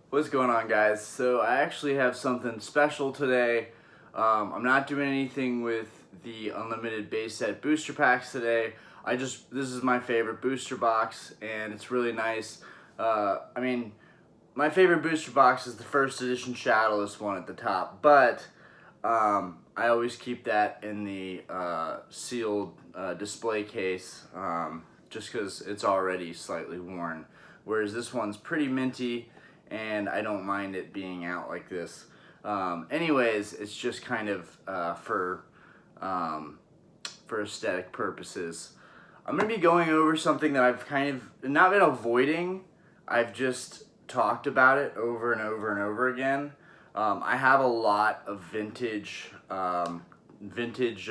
What's going on, guys? So I actually have something special today. I'm not doing anything with the unlimited base set booster packs today. This is my favorite booster box and it's really nice. My favorite booster box is the first edition Shadowless one at the top, but I always keep that in the sealed display case just because it's already slightly worn. Whereas this one's pretty minty and I don't mind it being out like this. Anyways, it's just kind of for aesthetic purposes. I'm going to be going over something that I've kind of not been avoiding. I've just talked about it over and over and over again. I have a lot of vintage commons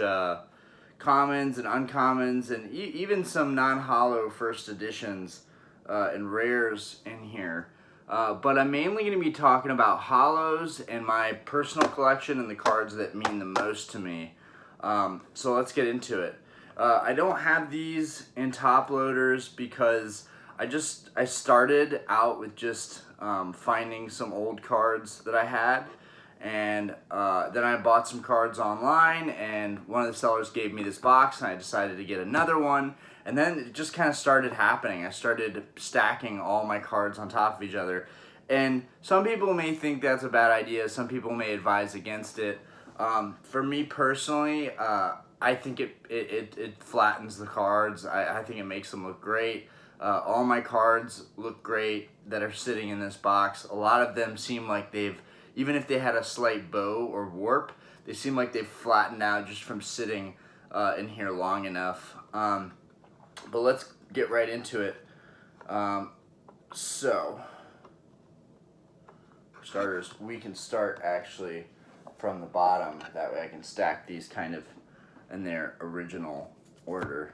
and uncommons and even some non-holo first editions and rares in here. But I'm mainly going to be talking about holos and my personal collection and the cards that mean the most to me. So let's get into it. I don't have these in top loaders because I started out with just finding some old cards that I had, and then I bought some cards online, and one of the sellers gave me this box and I decided to get another one, and then it just kind of started happening. I started stacking all my cards on top of each other, and some people may think that's a bad idea, some people may advise against it. For me personally, I think it flattens the cards. I think it makes them look great. All my cards look great that are sitting in this box. A lot of them seem like even if they had a slight bow or warp, they seem like they've flattened out just from sitting in here long enough. But let's get right into it. So, for starters, we can start actually from the bottom. That way I can stack these kind of in their original order.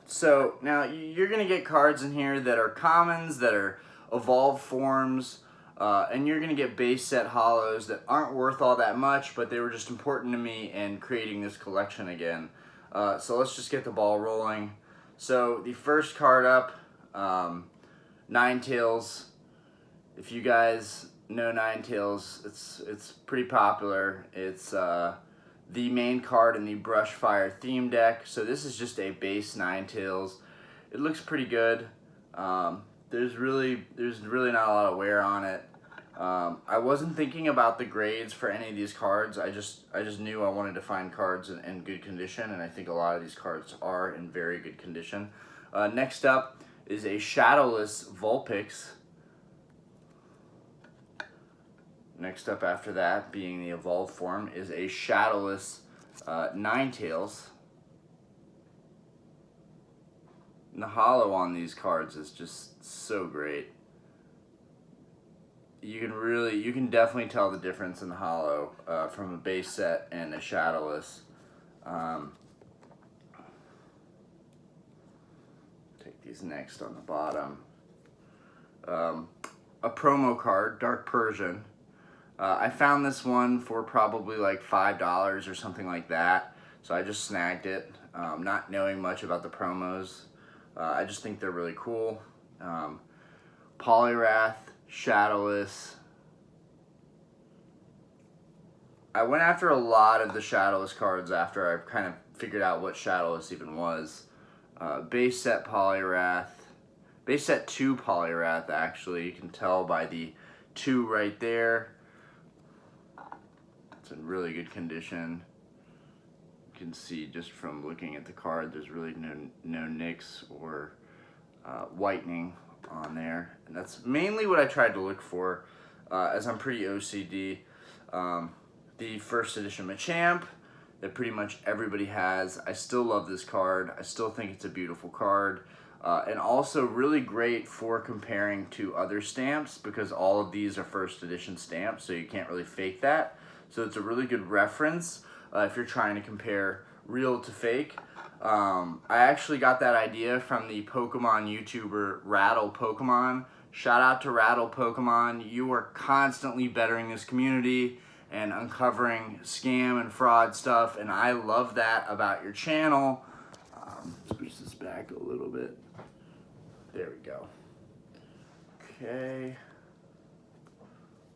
So now you're going to get cards in here that are commons, that are evolved forms, and you're going to get base set holos that aren't worth all that much, but they were just important to me in creating this collection again. So let's just get the ball rolling. So the first card up, Ninetales. If you guys know Ninetales, it's pretty popular. It's the main card in the Brushfire theme deck. So this is just a base Ninetales. It looks pretty good. There's really not a lot of wear on it. I wasn't thinking about the grades for any of these cards. I just knew I wanted to find cards in good condition, and I think a lot of these cards are in very good condition. Next up is a Shadowless Vulpix. Next up after that, being the evolved form, is a Shadowless Ninetales. And the holo on these cards is just so great. You can definitely tell the difference in the holo from a base set and a Shadowless. Take these next on the bottom. A promo card, Dark Persian. I found this one for probably like $5 or something like that, so I just snagged it, not knowing much about the promos. I just think they're really cool. Poliwrath, Shadowless. I went after a lot of the Shadowless cards after I kind of figured out what Shadowless even was. Base set Poliwrath. Base set 2 Poliwrath, actually. You can tell by the 2 right there. It's in really good condition. You can see just from looking at the card, there's really no nicks or whitening on there. And that's mainly what I tried to look for, as I'm pretty OCD. The first edition Machamp that pretty much everybody has. I still love this card. I still think it's a beautiful card. And also really great for comparing to other stamps because all of these are first edition stamps, so you can't really fake that. So it's a really good reference if you're trying to compare real to fake. I actually got that idea from the Pokemon YouTuber Rattle Pokemon. Shout out to Rattle Pokemon. You are constantly bettering this community and uncovering scam and fraud stuff, and I love that about your channel. Let's push this back a little bit. There we go. Okay.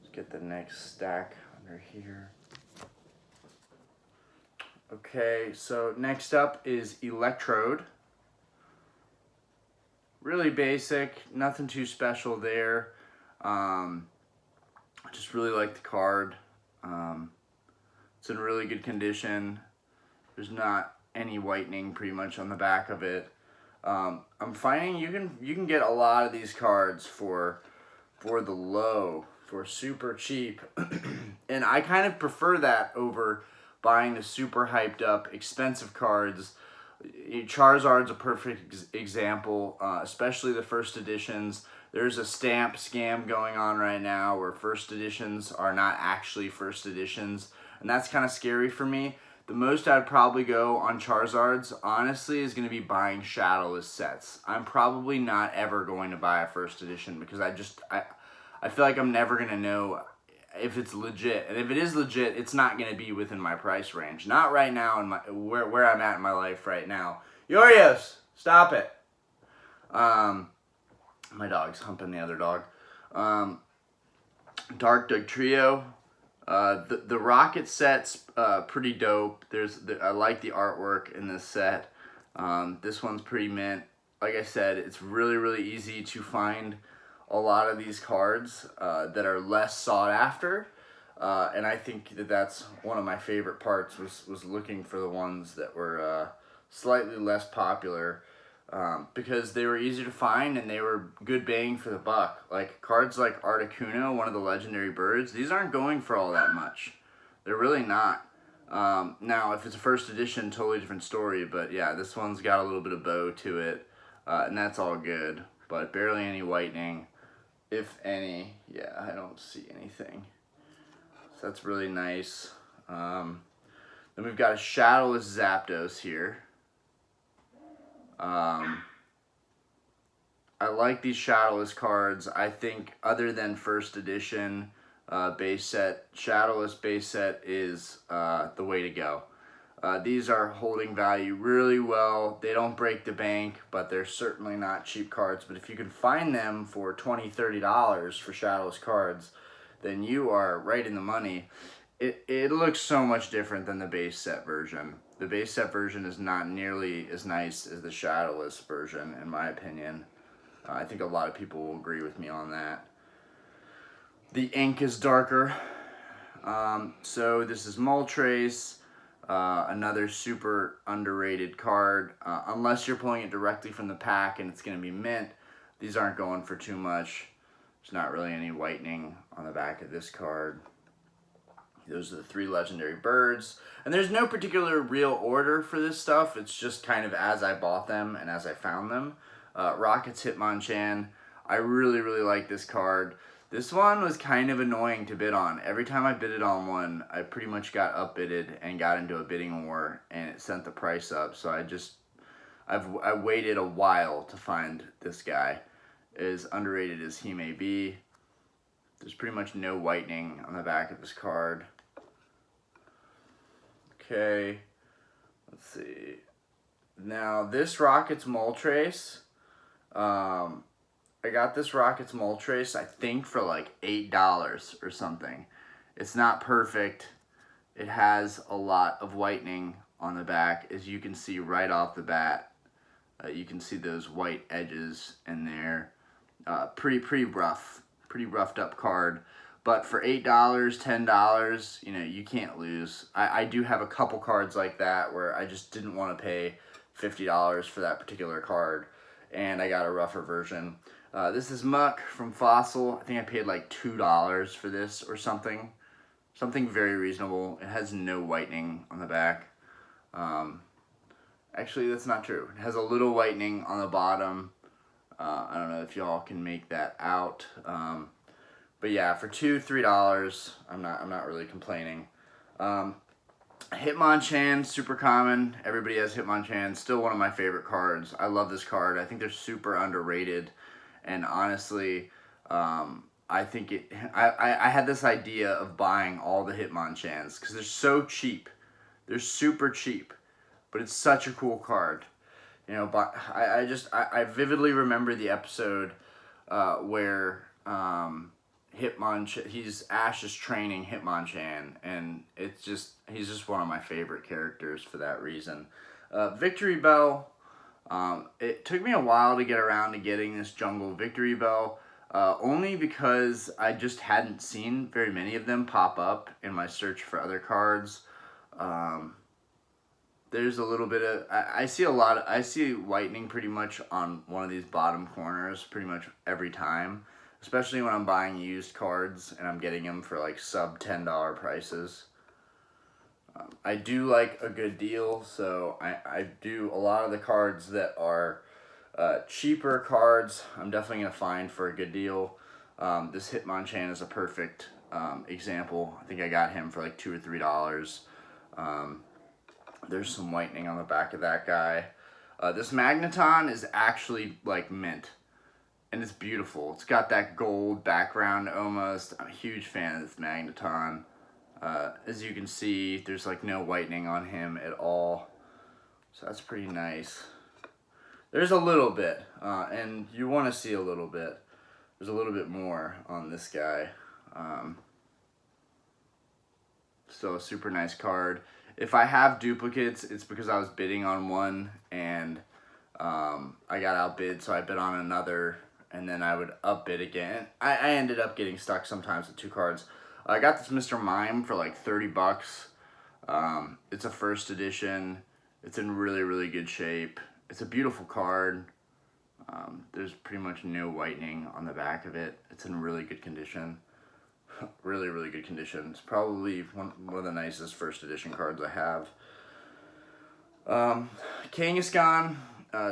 Let's get the next stack under here. Okay, so next up is Electrode. Really basic, nothing too special there. I just really like the card. It's in really good condition. There's not any whitening pretty much on the back of it. I'm finding you can get a lot of these cards for super cheap, and I kind of prefer that over buying the super hyped up expensive cards. Charizard's a perfect example, especially the first editions. There's a stamp scam going on right now where first editions are not actually first editions, and that's kind of scary for me. The most I'd probably go on Charizards, honestly, is going to be buying shadowless sets. I'm probably not ever going to buy a first edition because I feel like I'm never going to know if it's legit. And if it is legit, it's not going to be within my price range. Not right now in where I'm at in my life right now. Yorios, stop it. My dog's humping the other dog. Dark Doug Trio. The Rocket set's pretty dope. I like the artwork in this set. This one's pretty mint. Like I said, it's really, really easy to find a lot of these cards that are less sought after. And I think that's one of my favorite parts was looking for the ones that were slightly less popular. Because they were easy to find and they were good bang for the buck. Like cards like Articuno, one of the legendary birds, these aren't going for all that much. They're really not. Now, if it's a first edition, totally different story. But yeah, this one's got a little bit of bow to it, and that's all good. But barely any whitening, if any. Yeah, I don't see anything. So that's really nice. Then we've got a shadowless Zapdos here. I like these shadowless cards. I think other than first edition base set, shadowless base set is the way to go. These are holding value really well. They don't break the bank, but they're certainly not cheap cards. But if you can find them for $20, $30 for shadowless cards, then you are right in the money. It looks so much different than the base set version. The base set version is not nearly as nice as the shadowless version, in my opinion. I think a lot of people will agree with me on that. The ink is darker. So this is Moltres, another super underrated card. Unless you're pulling it directly from the pack and it's going to be mint, these aren't going for too much. There's not really any whitening on the back of this card. Those are the 3 legendary birds. And there's no particular real order for this stuff. It's just kind of as I bought them and as I found them. Rocket's Hitmonchan. I really, really like this card. This one was kind of annoying to bid on. Every time I bidded on one, I pretty much got upbidded and got into a bidding war, and it sent the price up. So I waited a while to find this guy. As underrated as he may be, there's pretty much no whitening on the back of this card. Okay, let's see. Now this Rocket's Moltres, I got this Rocket's Moltres, I think for like $8 or something. It's not perfect. It has a lot of whitening on the back, as you can see right off the bat. You can see those white edges in there. Pretty roughed up card. But for $8, $10, you can't lose. I do have a couple cards like that where I just didn't want to pay $50 for that particular card, and I got a rougher version. This is Muck from Fossil. I think I paid like $2 for this or something. Something very reasonable. It has no whitening on the back. Actually, that's not true. It has a little whitening on the bottom. I don't know if y'all can make that out. But yeah, for $2, $3, I'm not really complaining. Hitmonchan, super common. Everybody has Hitmonchan. Still one of my favorite cards. I love this card. I think they're super underrated. And honestly, I think I had this idea of buying all the Hitmonchans because they're so cheap. They're super cheap, but it's such a cool card. But I vividly remember the episode where He's Ash's training Hitmonchan, and he's just one of my favorite characters for that reason. Victory Bell. It took me a while to get around to getting this jungle Victory Bell, only because I just hadn't seen very many of them pop up in my search for other cards. There's a little bit of, I see whitening pretty much on one of these bottom corners pretty much every time, especially when I'm buying used cards and I'm getting them for like sub $10 prices. I do like a good deal, so I do a lot of the cards that are cheaper cards, I'm definitely going to find for a good deal. This Hitmonchan is a perfect example. I think I got him for like $2 or $3. There's some whitening on the back of that guy. This Magneton is actually like mint, and it's beautiful. It's got that gold background almost. I'm a huge fan of this Magneton. As you can see, there's like no whitening on him at all, so that's pretty nice. There's a little bit, and you want to see a little bit. There's a little bit more on this guy. Still a super nice card. If I have duplicates, it's because I was bidding on one and I got outbid, so I bid on another, and then I would upbid again. I ended up getting stuck sometimes with 2 cards. I got this Mr. Mime for like 30 bucks. It's a first edition. It's in really, really good shape. It's a beautiful card. There's pretty much no whitening on the back of it. It's in really good condition. Really, really good condition. It's probably one of the nicest first edition cards I have. Kangaskhan,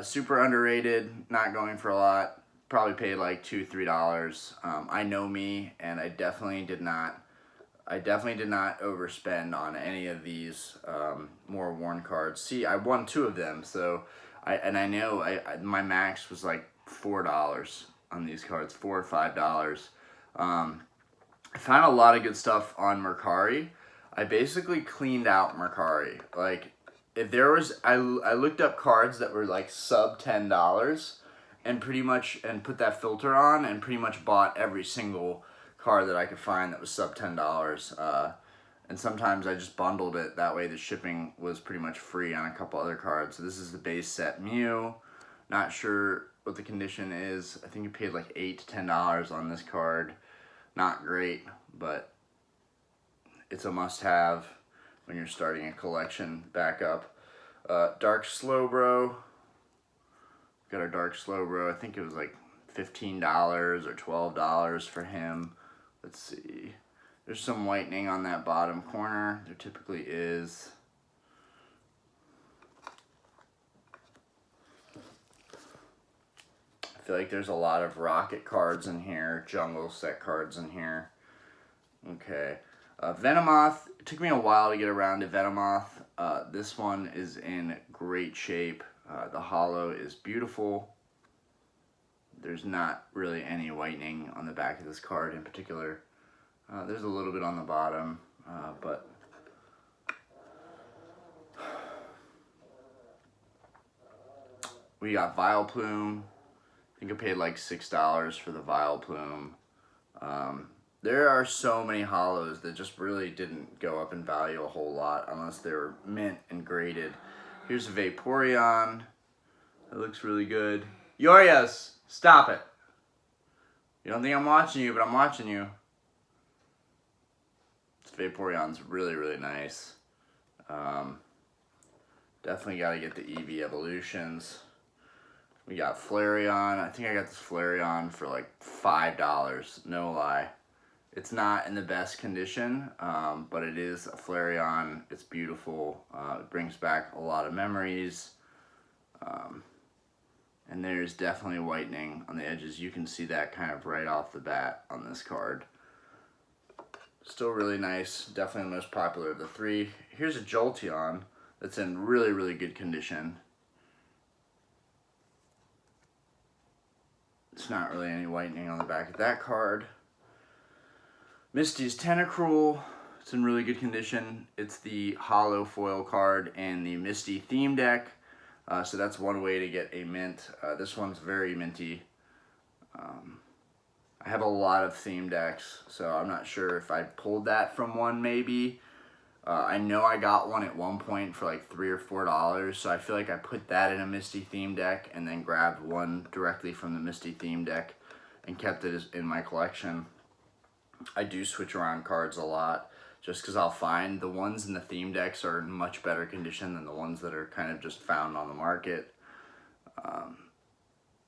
super underrated, not going for a lot. Probably paid like $2, $3. I know me, and I definitely did not overspend on any of these more worn cards. See, I won 2 of them, so I know my max was like $4 on these cards, $4 or $5. I found a lot of good stuff on Mercari. I basically cleaned out Mercari. Like, if there was, I looked up cards that were like sub $10 and put that filter on and pretty much bought every single card that I could find that was sub $10. And sometimes I just bundled it. That way the shipping was pretty much free on a couple other cards. So this is the base set Mew. Not sure what the condition is. I think you paid like $8 to $10 on this card. Not great, but it's a must-have when you're starting a collection back up. Dark Slowbro. Got our Dark Slowbro. I think it was like $15 or $12 for him. Let's see. There's some whitening on that bottom corner. There typically is. I feel like there's a lot of Rocket cards in here, Jungle set cards in here. Okay. Venomoth. It took me a while to get around to Venomoth. This one is in great shape. The holo is beautiful. There's not really any whitening on the back of this card in particular. There's a little bit on the bottom, but we got Vileplume. I think I paid like $6 for the Vileplume. There are so many holos that just really didn't go up in value a whole lot unless they were mint and graded. Here's a Vaporeon. That looks really good. Yorius, stop it. You don't think I'm watching you, but I'm watching you. This Vaporeon's really, really nice. Definitely got to get the Eevee evolutions. We got Flareon. I think I got this Flareon for like $5, no lie. It's not in the best condition, but it is a Flareon. It's beautiful. It brings back a lot of memories. And there's definitely whitening on the edges. You can see that kind of right off the bat on this card. Still really nice. Definitely the most popular of the 3. Here's a Jolteon that's in really, really good condition. It's not really any whitening on the back of that card. Misty's Tentacruel. It's in really good condition. It's the holo foil card and the Misty theme deck. So that's one way to get a mint. This one's very minty. I have a lot of theme decks, so I'm not sure if I pulled that from one maybe. I know I got one at one point for like $3 or $4, so I feel like I put that in a Misty theme deck and then grabbed one directly from the Misty theme deck and kept it in my collection. I do switch around cards a lot just because I'll find the ones in the theme decks are in much better condition than the ones that are kind of just found on the market.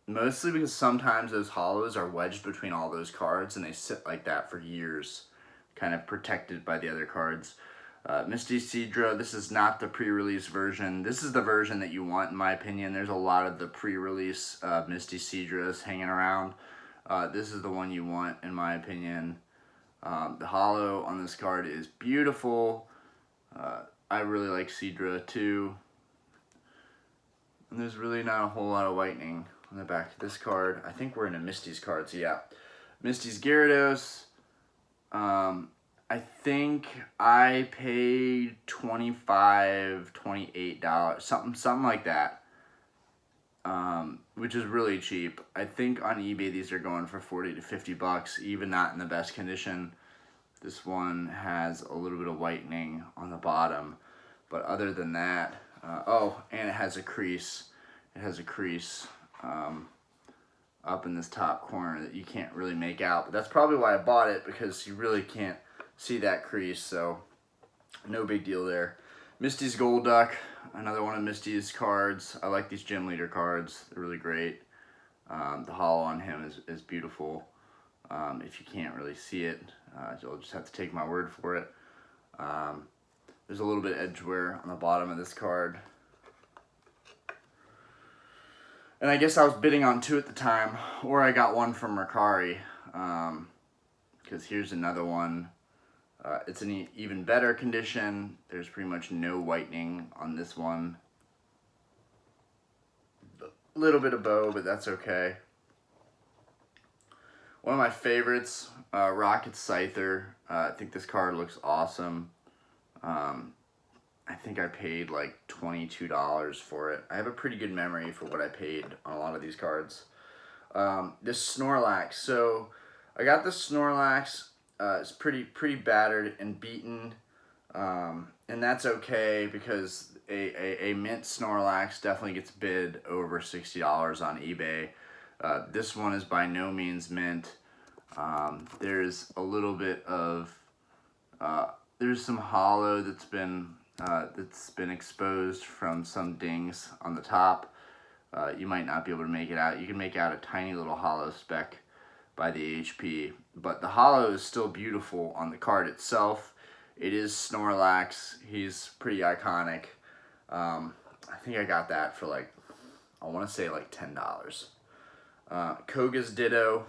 Mostly because sometimes those holos are wedged between all those cards and they sit like that for years, kind of protected by the other cards. Misty Seadra, this is not the pre-release version. This is the version that you want, in my opinion. There's a lot of the pre-release Misty Seadras hanging around. This is the one you want, in my opinion. The holo on this card is beautiful. I really like Seadra too. And there's really not a whole lot of whitening on the back of this card. I think we're into Misty's cards, yeah. Misty's Gyarados. I think I paid $25, $28, something like that, which is really cheap. I think on eBay these are going for $40 to $50, even not in the best condition. This one has a little bit of whitening on the bottom, but other than that, oh, and it has a crease. It has a crease up in this top corner that you can't really make out, but that's probably why I bought it, because you really can't see that crease, so no big deal there. Misty's Golduck, another one of Misty's cards. I like these gym leader cards. They're really great. The holo on him is beautiful. If you can't really see it, you'll just have to take my word for it. There's a little bit of edge wear on the bottom of this card. And I guess I was bidding on two at the time, or I got one from Mercari, because here's another one. It's in even better condition. There's pretty much no whitening on this one. A little bit of bow, but that's okay. One of my favorites, Rocket Scyther. I think this card looks awesome. I think I paid like $22 for it. I have a pretty good memory for what I paid on a lot of these cards. This Snorlax. So I got this Snorlax. It's pretty battered and beaten, and that's okay because a mint Snorlax definitely gets bid over $60 on eBay. This one is by no means mint. There's a little bit of there's some holo that's been exposed from some dings on the top. You might not be able to make it out. You can make out a tiny little holo speck by the HP, but the holo is still beautiful on the card itself. It is Snorlax. He's pretty iconic. I think I got that for like, I want to say like $10. Koga's Ditto.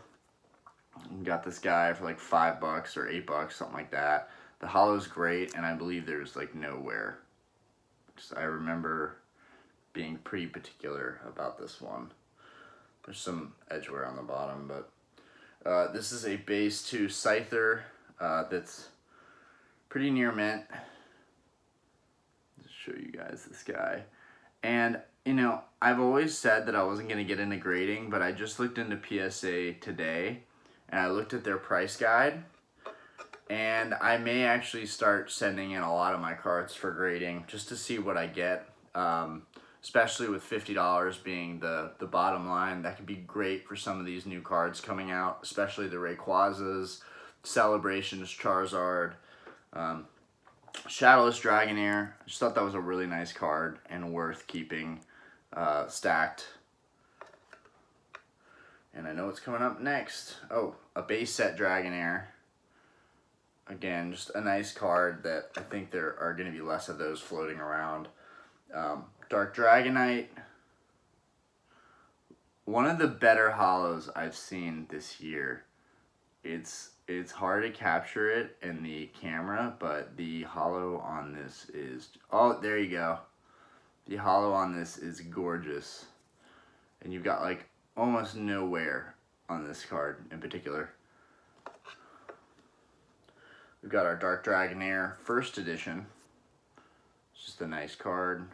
Got this guy for like $5 or $8, something like that. The holo's great, and I believe there's like no wear. I remember being pretty particular about this one. There's some edge wear on the bottom, but this is a base 2 Scyther that's pretty near mint. Let's show you guys this guy. And, you know, I've always said that I wasn't going to get into grading, but I just looked into PSA today, and I looked at their price guide, and I may actually start sending in a lot of my cards for grading just to see what I get. Especially with $50 being the bottom line. That could be great for some of these new cards coming out, especially the Rayquazas, Celebrations, Charizard, Shadowless Dragonair. I just thought that was a really nice card and worth keeping stacked. And I know what's coming up next. Oh, a base set Dragonair. Again, just a nice card that I think there are going to be less of those floating around. Dark Dragonite. One of the better holos I've seen this year. It's hard to capture it in the camera, but the holo on this is, oh, there you go. The holo on this is gorgeous. And you've got like almost no wear on this card in particular. We've got our Dark Dragonair first edition. It's just a nice card.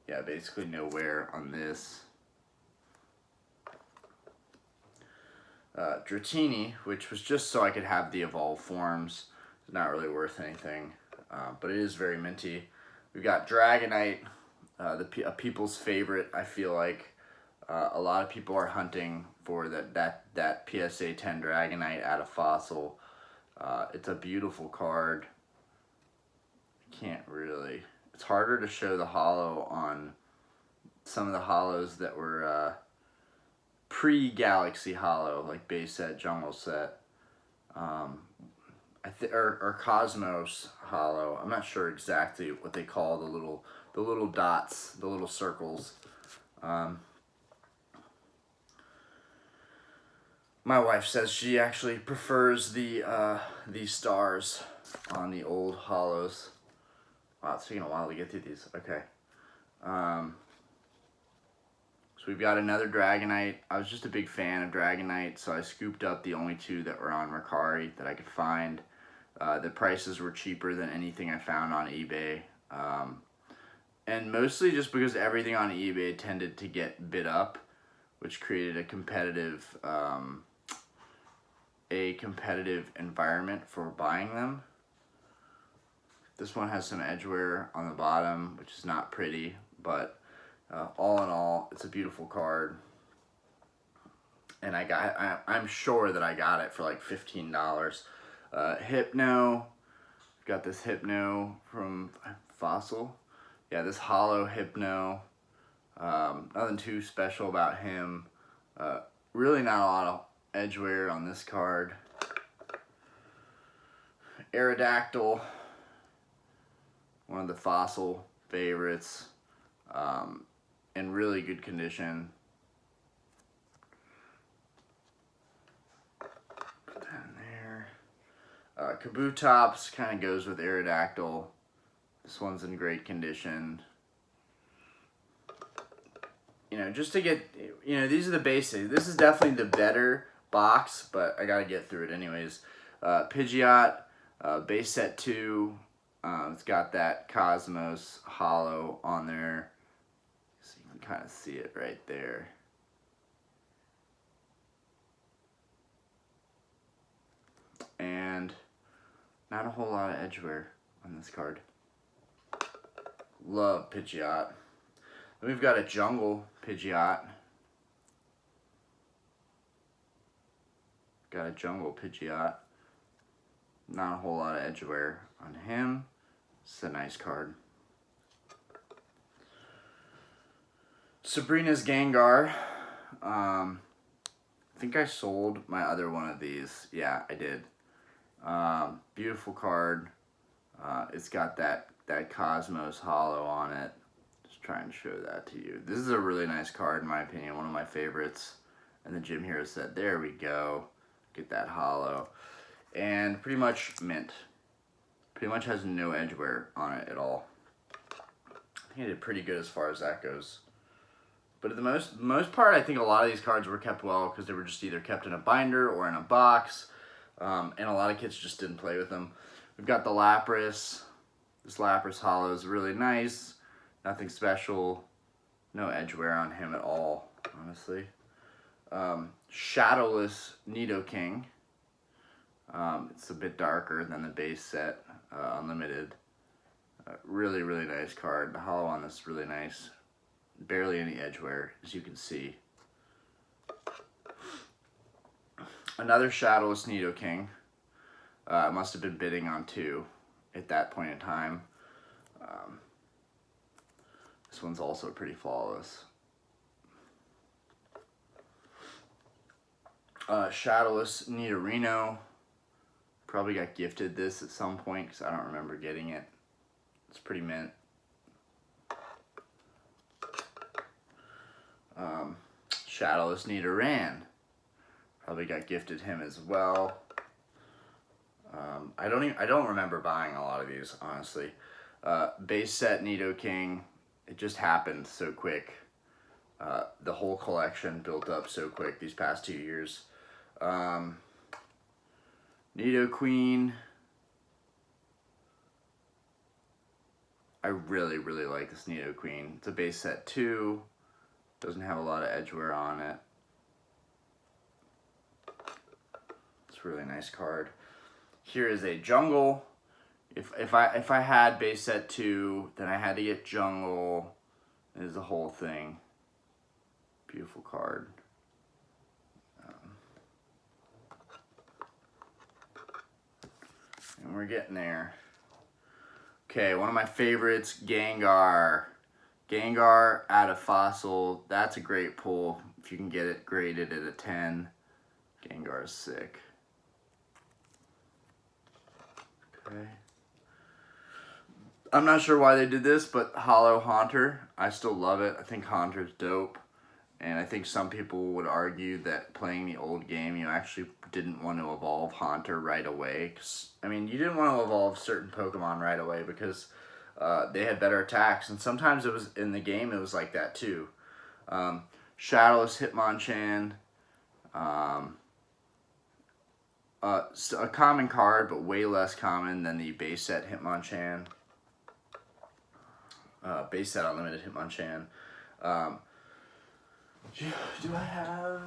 Yeah, basically no wear on this. Dratini, which was just so I could have the evolved forms. It's not really worth anything, but it is very minty. We've got Dragonite, a people's favorite. I feel like a lot of people are hunting for that PSA 10 Dragonite out of Fossil. It's a beautiful card. Can't really. It's harder to show the holo on some of the holos that were pre-Galaxy Holo, like base set, jungle set, or Cosmos Holo. I'm not sure exactly what they call the little dots, the little circles. My wife says she actually prefers the stars on the old holos. Wow, it's taking a while to get through these. Okay. So we've got another Dragonite. I was just a big fan of Dragonite, so I scooped up the only two that were on Mercari that I could find. The prices were cheaper than anything I found on eBay. And mostly just because everything on eBay tended to get bid up, which created a competitive environment for buying them. This one has some edgeware on the bottom, which is not pretty, but all in all, it's a beautiful card. And I'm sure that I got it for like $15. Hypno, got this Hypno from Fossil. Yeah, this holo Hypno. Nothing too special about him. Really not a lot of edgeware on this card. Aerodactyl, one of the Fossil favorites, in really good condition. Put that in there. Kabutops kind of goes with Aerodactyl. This one's in great condition. You know, just to get, you know, these are the basics. This is definitely the better box, but I gotta get through it anyways. Pidgeot, base set 2. It's got that Cosmos holo on there, so you can kind of see it right there. And not a whole lot of edgeware on this card. Love Pidgeot. Then we've got a jungle Pidgeot. Got a jungle Pidgeot. Not a whole lot of edgeware on him. It's a nice card. Sabrina's Gengar. I think I sold my other one of these. Yeah, I did. Beautiful card. It's got that Cosmos holo on it. Just trying to show that to you. This is a really nice card in my opinion. One of my favorites. And the Gym Hero set. There we go. Get that holo. And pretty much mint. Pretty much has no edgeware on it at all. I think I did pretty good as far as that goes. But for the most part, I think a lot of these cards were kept well because they were just either kept in a binder or in a box. And a lot of kids just didn't play with them. We've got the Lapras. This Lapras holo is really nice. Nothing special. No edgeware on him at all, honestly. Shadowless Nidoking. It's a bit darker than the base set, Unlimited. Really, really nice card. The holo on this is really nice. Barely any edgeware, as you can see. Another Shadowless Nidoking. Must have been bidding on 2 at that point in time. This one's also pretty flawless. Shadowless Nidorino. Probably got gifted this at some point because I don't remember getting it. It's pretty mint. Shadowless Nidoran. Probably got gifted him as well. I don't remember buying a lot of these, honestly. Base set Nidoking. It just happened so quick. The whole collection built up so quick these past 2 years. Nidoqueen. I really, really like this Nidoqueen. It's a base set 2. Doesn't have a lot of edgeware on it. It's a really nice card. Here is a jungle. If I had base set 2, then I had to get jungle. This is the whole thing. Beautiful card. And we're getting there. Okay, one of my favorites, Gengar. Gengar out of Fossil. That's a great pull if you can get it graded at a 10. Gengar is sick. Okay. I'm not sure why they did this, but Holo Haunter, I still love it. I think Haunter's dope. And I think some people would argue that playing the old game, you actually didn't want to evolve Haunter right away. 'Cause, I mean, you didn't want to evolve certain Pokemon right away because they had better attacks. And sometimes it was in the game, it was like that too. Shadowless Hitmonchan. A common card, but way less common than the base set Hitmonchan. Base set Unlimited Hitmonchan. Do I have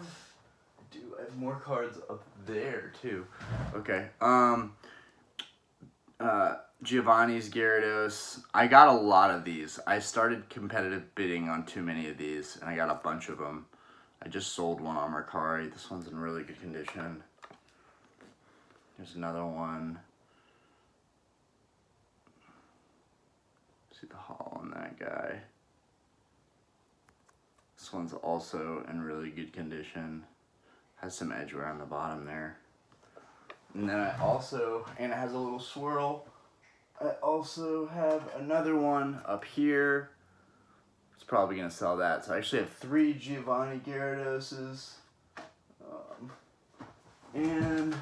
more cards up there too? Okay. Giovanni's Gyarados. I got a lot of these. I started competitive bidding on too many of these, and I got a bunch of them. I just sold one on Mercari. This one's in really good condition. There's another one. See the haul on that guy. This one's also in really good condition. Has some edgeware on the bottom there. And then I also, and it has a little swirl. I also have another one up here. It's probably gonna sell that. So I actually have 3 Giovanni Gyaradoses. And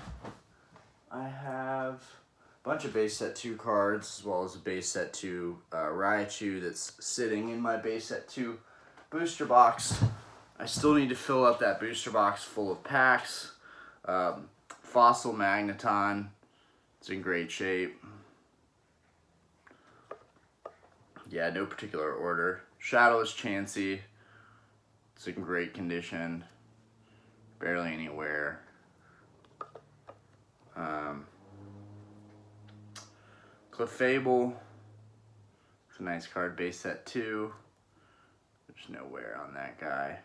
I have a bunch of base set 2 cards, as well as a base set 2 Raichu that's sitting in my base set 2 booster box. I still need to fill up that booster box full of packs. Fossil Magneton, it's in great shape. Yeah, no particular order. Shadowless Chansey, it's in great condition. Barely any wear. Clefable, it's a nice card, base set 2. There's no wear on that guy.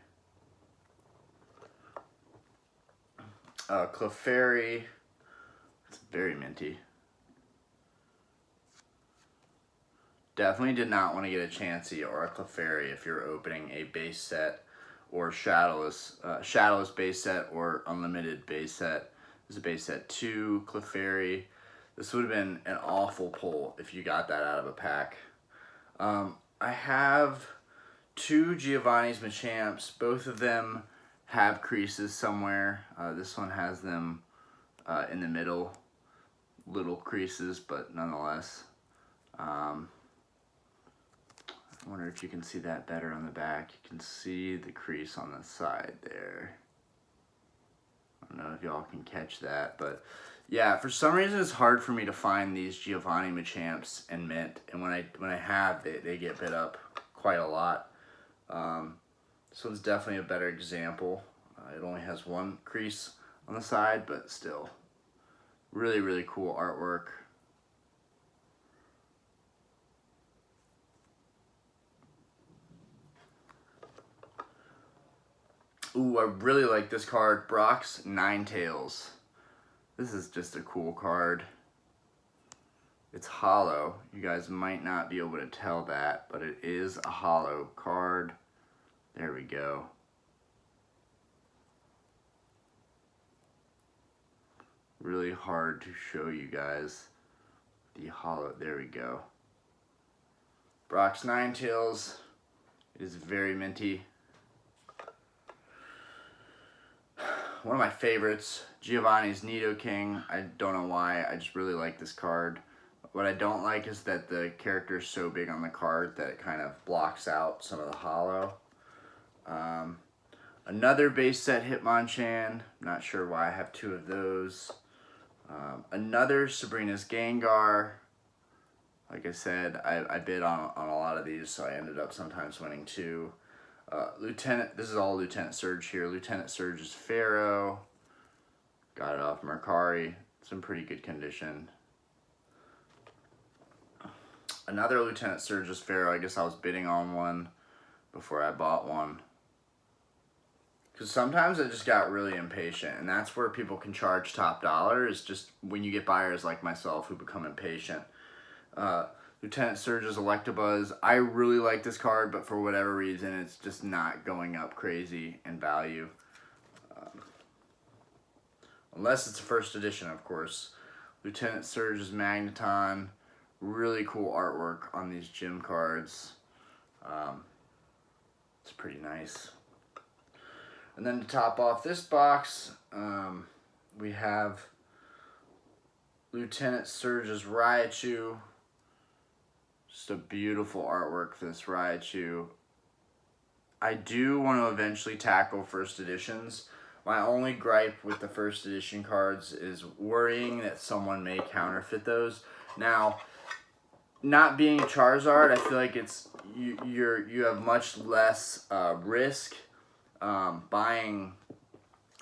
Clefairy, it's very minty. Definitely did not want to get a Chansey or a Clefairy if you're opening a base set or shadowless base set or unlimited base set. This is a base set 2 Clefairy. This would have been an awful pull if you got that out of a pack. I have 2 Giovanni's Machamps. Both of them have creases somewhere. This one has them in the middle. Little creases, but nonetheless. I wonder if you can see that better on the back. You can see the crease on the side there. I don't know if y'all can catch that, but yeah, for some reason it's hard for me to find these Giovanni Machamps in mint, and when I have, they get bid up quite a lot. This one's definitely a better example. It only has 1 crease on the side, but still, really, really cool artwork. Ooh, I really like this card, Brock's Ninetales. This is just a cool card. It's holo. You guys might not be able to tell that, but it is a holo card. There we go. Really hard to show you guys the holo. There we go. Brock's Ninetales is very minty. One of my favorites, Giovanni's Nidoking. I don't know why, I just really like this card. What I don't like is that the character is so big on the card that it kind of blocks out some of the holo. Another base set Hitmonchan, not sure why I have 2 of those. Another Sabrina's Gengar. Like I said, I bid on a lot of these, so I ended up sometimes winning 2. This is all Lieutenant Surge here. Lieutenant Surge is Pharaoh. Got it off Mercari. It's in pretty good condition. Another Lieutenant Surge's Pharaoh. I guess I was bidding on one before I bought one. Because sometimes I just got really impatient, and that's where people can charge top dollar, is just when you get buyers like myself who become impatient. Lieutenant Surge's Electabuzz. I really like this card, but for whatever reason, it's just not going up crazy in value. Unless it's a first edition, of course. Lieutenant Surge's Magneton. Really cool artwork on these gym cards. It's pretty nice. And then to top off this box, we have Lieutenant Surge's Raichu. Just a beautiful artwork for this Raichu. I do want to eventually tackle first editions. My only gripe with the first edition cards is worrying that someone may counterfeit those. Now, not being a Charizard, I feel like it's you have much less risk buying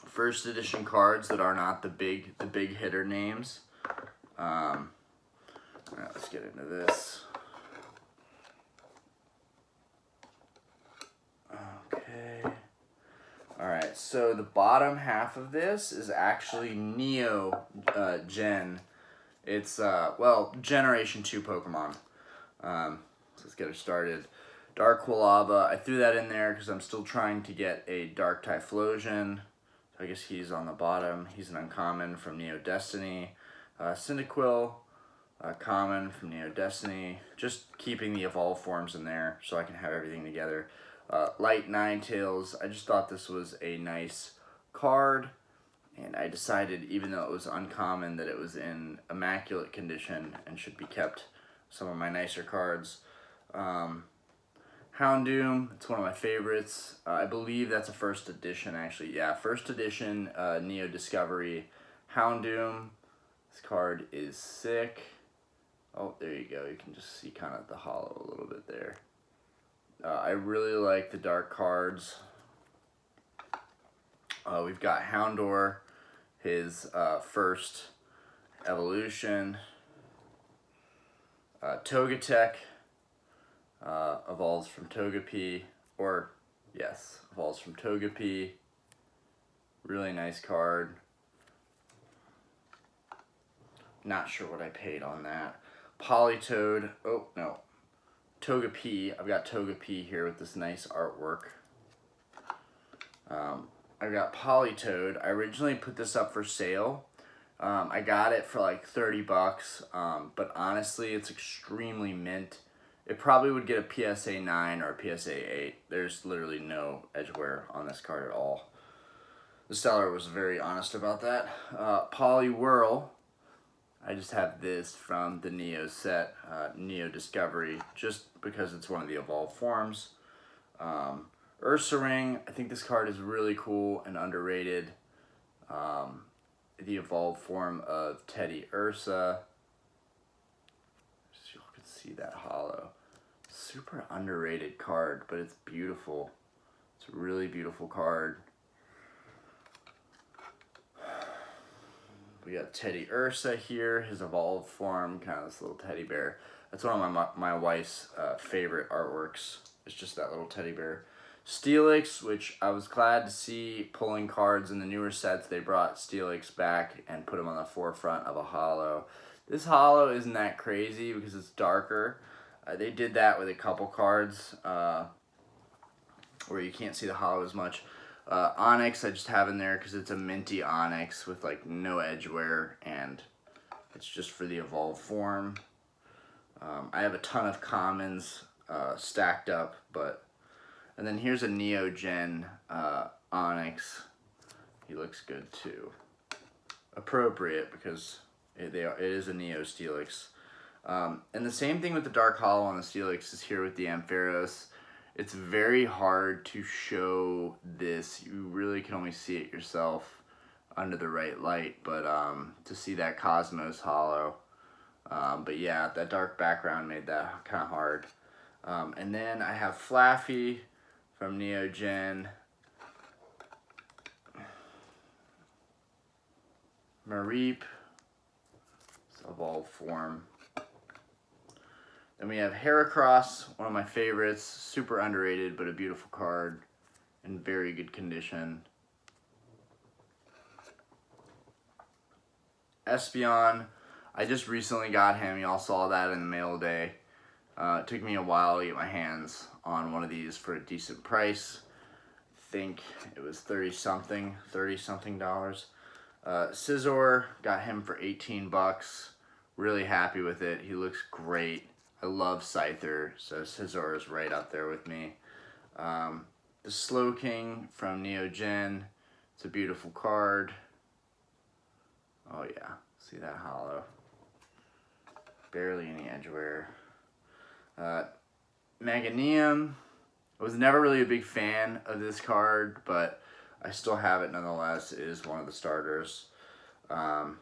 first edition cards that are not the big hitter names. All right, let's get into this. Okay. All right, so the bottom half of this is actually Neo Gen. It's well, Generation 2 Pokemon. So let's get it started. Dark Quilava. I threw that in there because I'm still trying to get a Dark Typhlosion. So I guess he's on the bottom. He's an uncommon from Neo Destiny. Cyndaquil, common from Neo Destiny. Just keeping the evolved forms in there so I can have everything together. Light Ninetales. I just thought this was a nice card, and I decided, even though it was uncommon, that it was in immaculate condition and should be kept. Some of my nicer cards. Houndoom, it's one of my favorites. I believe that's a first edition, actually. Yeah, first edition Neo Discovery Houndoom. This card is sick. Oh, there you go. You can just see kind of the holo a little bit there. I really like the dark cards. We've got Houndour, his first evolution. Togetic evolves from Togepi, or yes, evolves from Togepi. Really nice card. Not sure what I paid on that. Politoed. Oh no, Togepi. I've got Togepi here with this nice artwork. I've got Politoed. I originally put this up for sale. I got it for like 30 bucks, but honestly, it's extremely mint. It probably would get a PSA 9 or a PSA 8. There's literally no edge wear on this card at all. The seller was very honest about that. Poliwhirl. I just have this from the Neo set, Neo Discovery, just because it's one of the evolved forms. Ursaring, I think this card is really cool and underrated. The evolved form of Teddy Ursa. So you can see that holo. Super underrated card, but it's beautiful. It's a really beautiful card. We got Teddy Ursa here, his evolved form, kind of this little teddy bear. That's one of my wife's favorite artworks. It's just that little teddy bear. Steelix, which I was glad to see pulling cards in the newer sets. They brought Steelix back and put him on the forefront of a holo. This holo isn't that crazy because it's darker. They did that with a couple cards where you can't see the holo as much. Onyx I just have in there because it's a minty Onyx with like no edge wear, and it's just for the evolved form. I have a ton of commons stacked up, and then here's a Neo Gen Onyx. He looks good too. Appropriate because it is a Neo Steelix. And the same thing with the Dark Holo on the Steelix is here with the Ampharos. It's very hard to show this. You really can only see it yourself under the right light, but to see that Cosmos holo. But yeah, that dark background made that kind of hard. And then I have Flaffy from Neo Gen. Mareep. It's evolved form. Then we have Heracross, one of my favorites. Super underrated, but a beautiful card. In very good condition. Espeon. I just recently got him. Y'all saw that in the mail today. It took me a while to get my hands on one of these for a decent price. I think it was 30 something dollars. Scizor, got him for 18 bucks. Really happy with it. He looks great. I love Scyther, so Scizor is right up there with me. The Slowking from Neo Gen. It's a beautiful card. Oh yeah, see that holo. Barely any edge wear. Meganium. I was never really a big fan of this card, but I still have it nonetheless. It is one of the starters. I've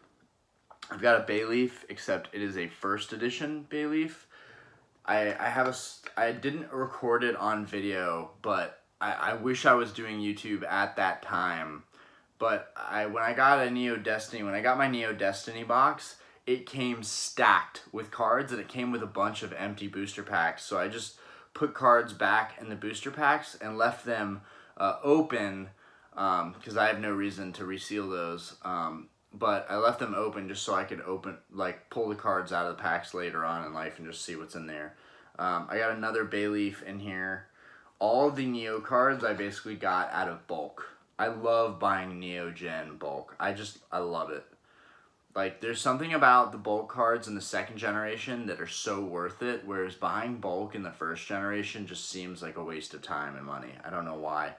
got a Bayleaf, except it is a first edition Bayleaf. I didn't record it on video, but I wish I was doing YouTube at that time. But when I got my Neo Destiny box, it came stacked with cards, and it came with a bunch of empty booster packs. So I just put cards back in the booster packs and left them open, because I have no reason to reseal those. But I left them open just so I could pull the cards out of the packs later on in life and just see what's in there. I got another Bayleaf in here. All of the Neo cards I basically got out of bulk. I love buying Neo Gen bulk. I love it. Like, there's something about the bulk cards in the second generation that are so worth it, whereas buying bulk in the first generation just seems like a waste of time and money. I don't know why.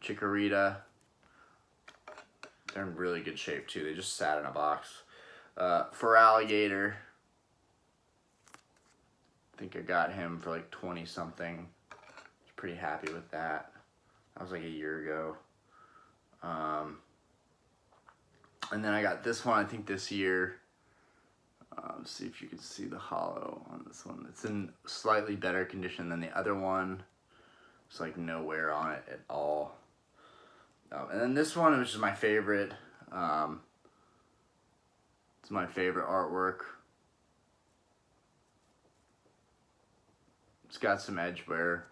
Chikorita. They're in really good shape, too. They just sat in a box. Feraligatr. I think I got him for like 20-something. I was pretty happy with that. That was like a year ago. And then I got this one, I think this year. Let's see if you can see the holo on this one. It's in slightly better condition than the other one. It's like no wear on it at all. And then this one, which is my favorite. It's my favorite artwork. It's got some edge wear,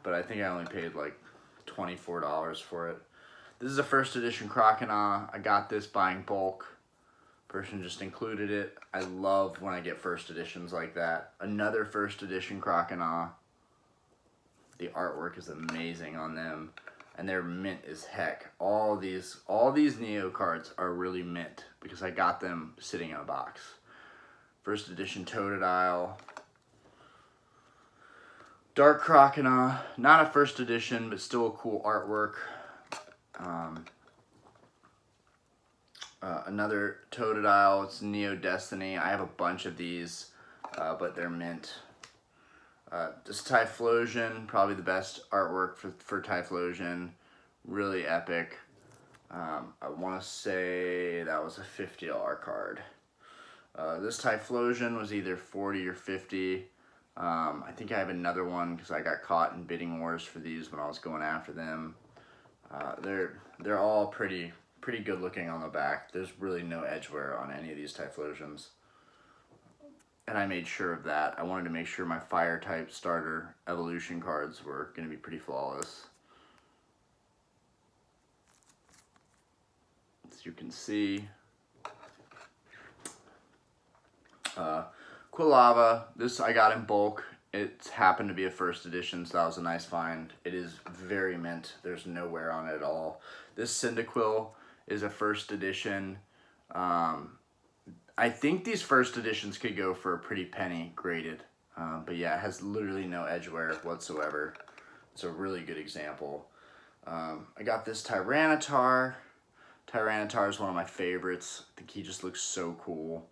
but I think I only paid like $24 for it. This is a first edition Croconaw. I got this buying bulk. Person just included it. I love when I get first editions like that. Another first edition Croconaw. The artwork is amazing on them, and they're mint as heck. All these Neo cards are really mint because I got them sitting in a box. First edition Totodile. Dark Croconaw, not a first edition, but still a cool artwork. Another Totodile, it's Neo Destiny. I have a bunch of these, but they're mint. This Typhlosion, probably the best artwork for Typhlosion. Really epic. I want to say that was a $50 card. This Typhlosion was either 40 or 50. I think I have another one because I got caught in bidding wars for these when I was going after them. They're all pretty good looking on the back. There's really no edge wear on any of these Typhlosions. And I made sure of that. I wanted to make sure my fire type starter evolution cards were going to be pretty flawless. As you can see, Quilava, this I got in bulk. It happened to be a first edition, so that was a nice find. It is very mint. There's no wear on it at all. This Cyndaquil is a first edition. I think these first editions could go for a pretty penny graded. But yeah, it has literally no edge wear whatsoever. It's a really good example. I got this Tyranitar. Tyranitar is one of my favorites. I think he just looks so cool.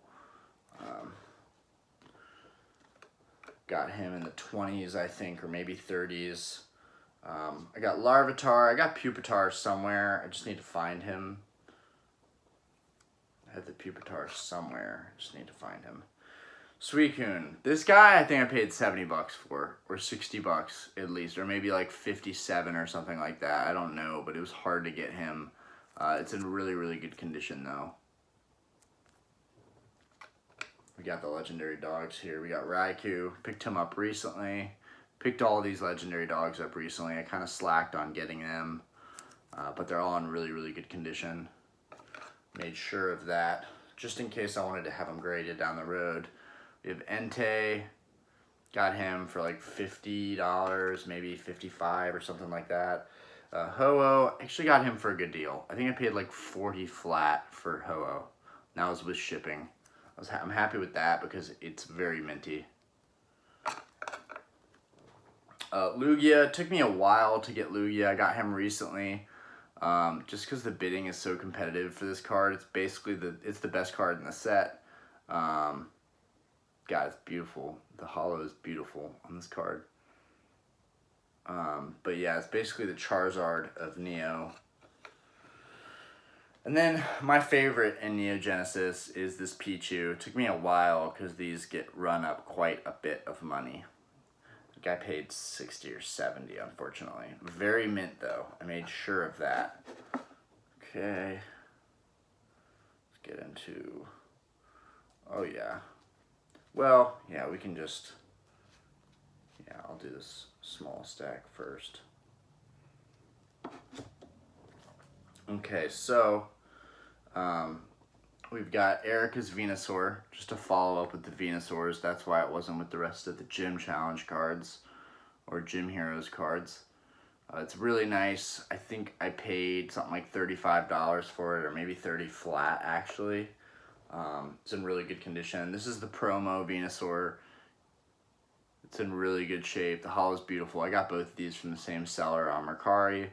Got him in the 20s, I think, or maybe 30s. I got Larvitar. I got Pupitar somewhere. I just need to find him. I had the Pupitar somewhere. I just need to find him. Suicune. This guy I think I paid 70 bucks for, or 60 bucks at least, or maybe like 57 or something like that. I don't know, but it was hard to get him. It's in really, really good condition though. We got the legendary dogs here. We got Raikou. Picked him up recently. Picked all these legendary dogs up recently. I kind of slacked on getting them, but they're all in really, really good condition. Made sure of that, just in case I wanted to have them graded down the road. We have Entei. Got him for like $50, maybe $55 or something like that. Holo, actually got him for a good deal. I think I paid like 40 flat for Holo. That was with shipping. I'm happy with that because it's very minty. Lugia, took me a while to get Lugia. I got him recently. Just because the bidding is so competitive for this card. It's basically the best card in the set. God, it's beautiful. The holo is beautiful on this card. But yeah, it's basically the Charizard of Neo. And then my favorite in Neo Genesis is this Pichu. It took me a while because these get run up quite a bit of money. I think I paid 60 or 70, unfortunately. Very mint though. I made sure of that. Okay. Let's get into, oh yeah. Well, yeah, we can just, yeah, I'll do this small stack first. Okay, so we've got Erica's Venusaur, just to follow up with the Venusaurs. That's why it wasn't with the rest of the Gym Challenge cards or Gym Heroes cards. It's really nice. I think I paid something like $35 for it, or maybe 30 flat actually. It's in really good condition. This is the promo Venusaur. It's in really good shape. The holo is beautiful. I got both of these from the same seller on Mercari.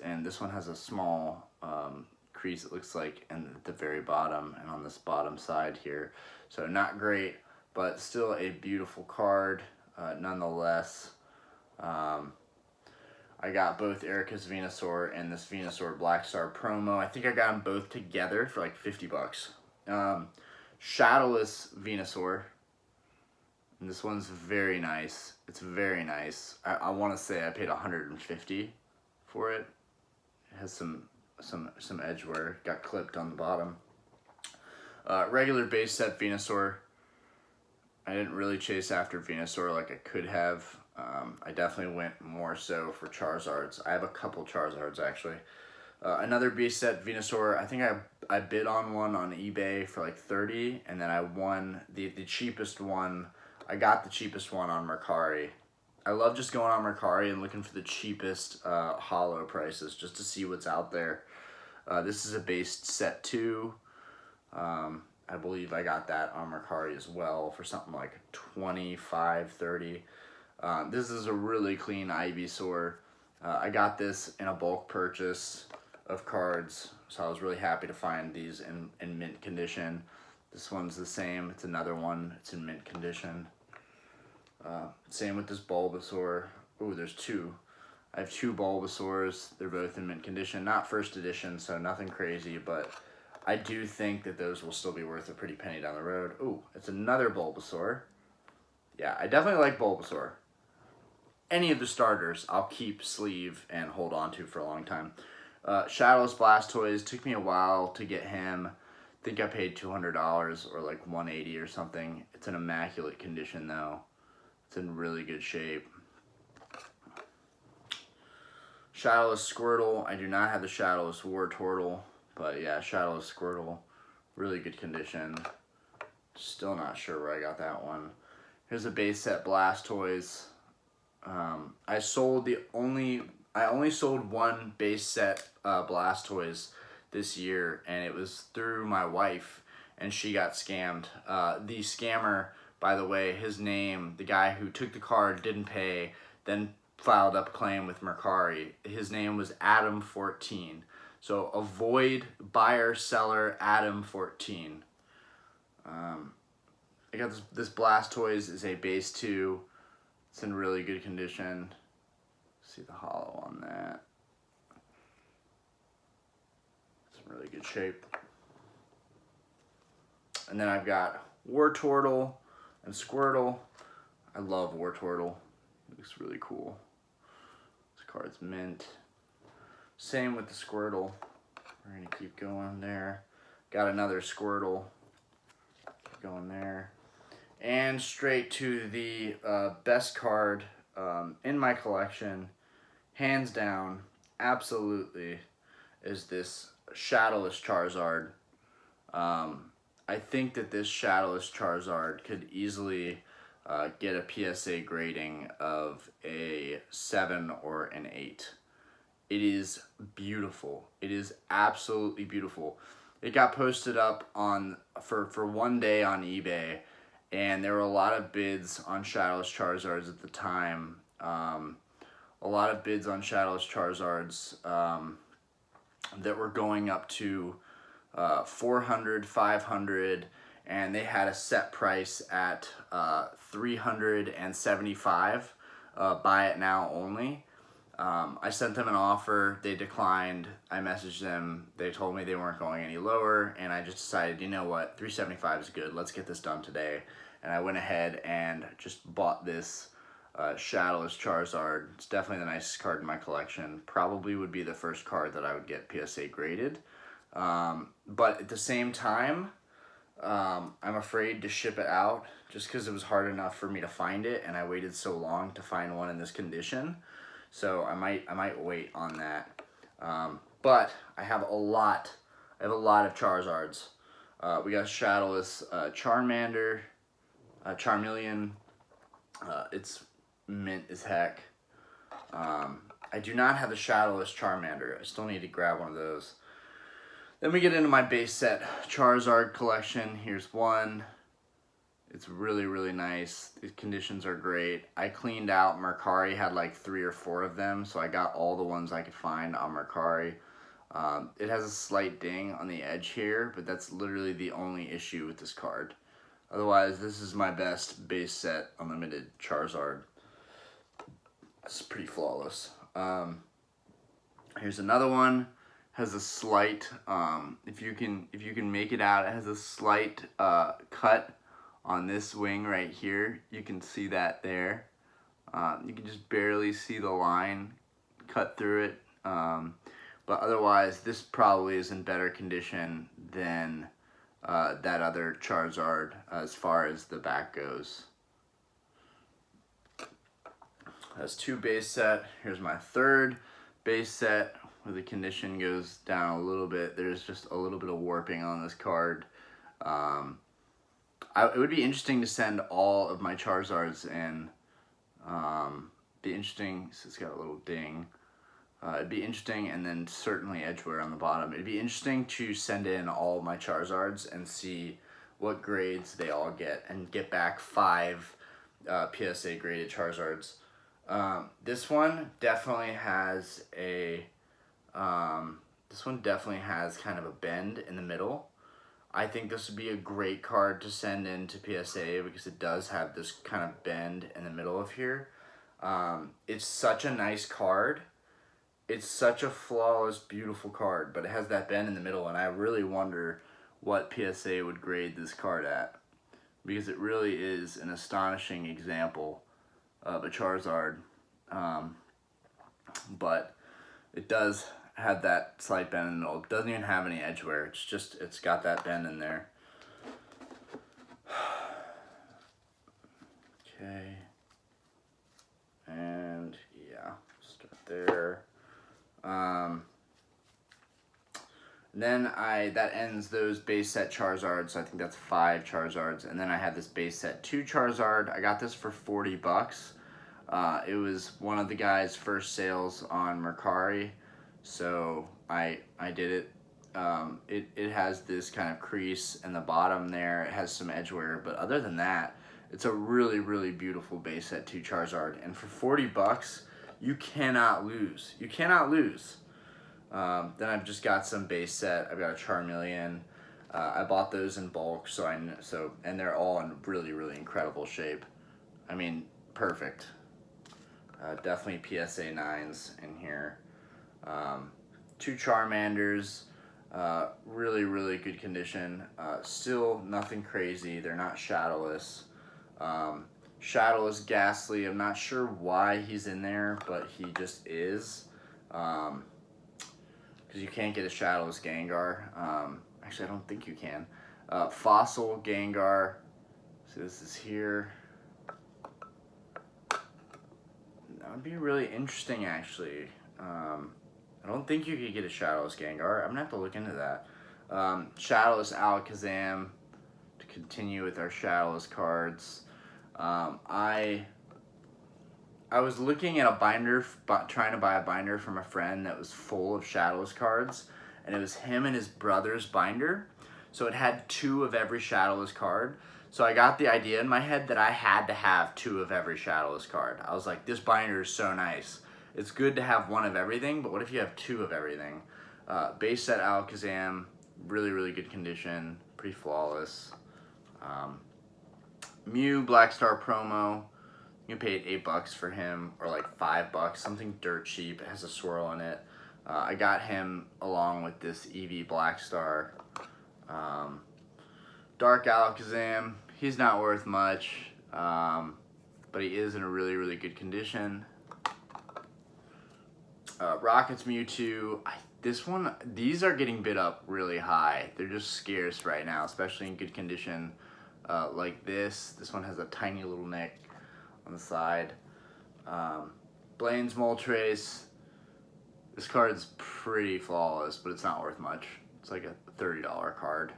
And this one has a small crease, it looks like, in the very bottom and on this bottom side here. So not great, but still a beautiful card nonetheless. I got both Erica's Venusaur and this Venusaur Blackstar promo. I think I got them both together for like 50 bucks. Shadowless Venusaur. And this one's very nice. It's very nice. I want to say I paid 150 for it. It has some edge wear. Got clipped on the bottom. Regular base set Venusaur. I didn't really chase after Venusaur like I could have. I definitely went more so for Charizards. I have a couple Charizards actually. Another base set Venusaur. I think I bid on one on eBay for like 30, and then I won the cheapest one. I got the cheapest one on Mercari. I love just going on Mercari and looking for the cheapest holo prices just to see what's out there. This is a base set 2. I believe I got that on Mercari as well for something like 25, 30. This is a really clean Ivysaur. I got this in a bulk purchase of cards, so I was really happy to find these in mint condition. This one's the same. It's another one. It's in mint condition. Same with this Bulbasaur. Oh, there's two. I have 2 Bulbasaurs. They're both in mint condition. Not first edition, so nothing crazy, but I do think that those will still be worth a pretty penny down the road. Oh, it's another Bulbasaur. Yeah, I definitely like Bulbasaur. Any of the starters, I'll keep sleeve and hold on to for a long time. Shadowless Blastoise, took me a while to get him. I think I paid $200 or like $180 or something. It's in immaculate condition though. It's in really good shape. Shadowless Squirtle. I do not have the Shadowless Wartortle, but yeah, Shadowless Squirtle. Really good condition. Still not sure where I got that one. Here's a base set Blastoise. I only sold one base set Blastoise this year, and it was through my wife, and she got scammed. The scammer, by the way, his name, the guy who took the card, didn't pay, then filed up a claim with Mercari. His name was Adam14. So avoid buyer seller Adam14. I got this Blastoise is a base 2. It's in really good condition. See the holo on that. It's in really good shape. And then I've got Wartortle and Squirtle. I love Wartortle. It looks really cool. This card's mint. Same with the Squirtle. We're gonna keep going there. Got another Squirtle. going there. And straight to the best card in my collection, hands down, absolutely, is this Shadowless Charizard. I think that this Shadowless Charizard could easily get a PSA grading of a 7 or an 8. It is beautiful. It is absolutely beautiful. It got posted up on for one day on eBay, and there were a lot of bids on Shadowless Charizards at the time. A lot of bids on Shadowless Charizards that were going up to 400, 500, and they had a set price at 375. Buy it now only. I sent them an offer. They declined. I messaged them. They told me they weren't going any lower, and I just decided, you know what, 375 is good. Let's get this done today. And I went ahead and just bought this Shadowless Charizard. It's definitely the nicest card in my collection. Probably would be the first card that I would get PSA graded. But at the same time, I'm afraid to ship it out just because it was hard enough for me to find it, and I waited so long to find one in this condition. So I might wait on that. But I have a lot of Charizards. We got Shadowless Charmander, Charmeleon. It's mint as heck. I do not have the Shadowless Charmander. I still need to grab one of those. Then we get into my base set Charizard collection. Here's one. It's really, really nice. The conditions are great. I cleaned out Mercari, had like 3 or 4 of them, so I got all the ones I could find on Mercari. It has a slight ding on the edge here, but that's literally the only issue with this card. Otherwise, this is my best base set unlimited Charizard. It's pretty flawless. Here's another one. Has a slight, if you can make it out, it has a slight cut on this wing right here. You can see that there. You can just barely see the line cut through it. But otherwise, this probably is in better condition than that other Charizard as far as the back goes. That's 2 base set. Here's my 3rd base set where the condition goes down a little bit. There's just a little bit of warping on this card. It would be interesting to send all of my Charizards in. Be interesting. So it's got a little ding. It'd be interesting, and then certainly edgeware on the bottom. It'd be interesting to send in all my Charizards and see what grades they all get, and get back 5 PSA graded Charizards. This one definitely has a. This one definitely has kind of a bend in the middle. I think this would be a great card to send in to PSA because it does have this kind of bend in the middle of here. It's such a nice card. It's such a flawless, beautiful card, but it has that bend in the middle, and I really wonder what PSA would grade this card at, because it really is an astonishing example of a Charizard. But it does have that slight bend in the middle. It doesn't even have any edgeware. It's got that bend in there. Okay. And yeah, start there. Then that ends those base set Charizards. So I think that's 5 Charizards. And then I have this base set 2 Charizard. I got this for $40. It was one of the guy's first sales on Mercari, so I did it. It has this kind of crease in the bottom there. It has some edgeware, but other than that, it's a really, really beautiful base set 2 Charizard. And for $40, you cannot lose. You cannot lose. Then I've just got some base set. I've got a Charmeleon. I bought those in bulk, and they're all in really, really incredible shape. I mean, perfect. Definitely PSA 9s in here. 2 Charmanders, really, really good condition. Still nothing crazy. They're not shadowless. Shadowless Ghastly, I'm not sure why he's in there, but he just is. Because you can't get a Shadowless Gengar. Actually, I don't think you can. Fossil Gengar. So this is here. That would be really interesting, actually. I don't think you could get a Shadowless Gengar. I'm gonna have to look into that. Shadowless Alakazam to continue with our Shadowless cards. I was looking at a binder, trying to buy a binder from a friend that was full of Shadowless cards, and it was him and his brother's binder. So it had 2 of every Shadowless card. So I got the idea in my head that I had to have 2 of every Shadowless card. I was like, this binder is so nice. It's good to have 1 of everything, but what if you have 2 of everything? Base set Alakazam, really, really good condition, pretty flawless. Mew Black Star promo, you paid $8 for him, or like $5, something dirt cheap. It has a swirl in it. I got him along with this Eevee Black Star. Dark Alakazam, he's not worth much, but he is in a really, really good condition. Rocket's Mewtwo, these are getting bid up really high. They're just scarce right now, especially in good condition like this. This one has a tiny little neck on the side. Blaine's Moltres, this card is pretty flawless, but it's not worth much. It's like a $30 card.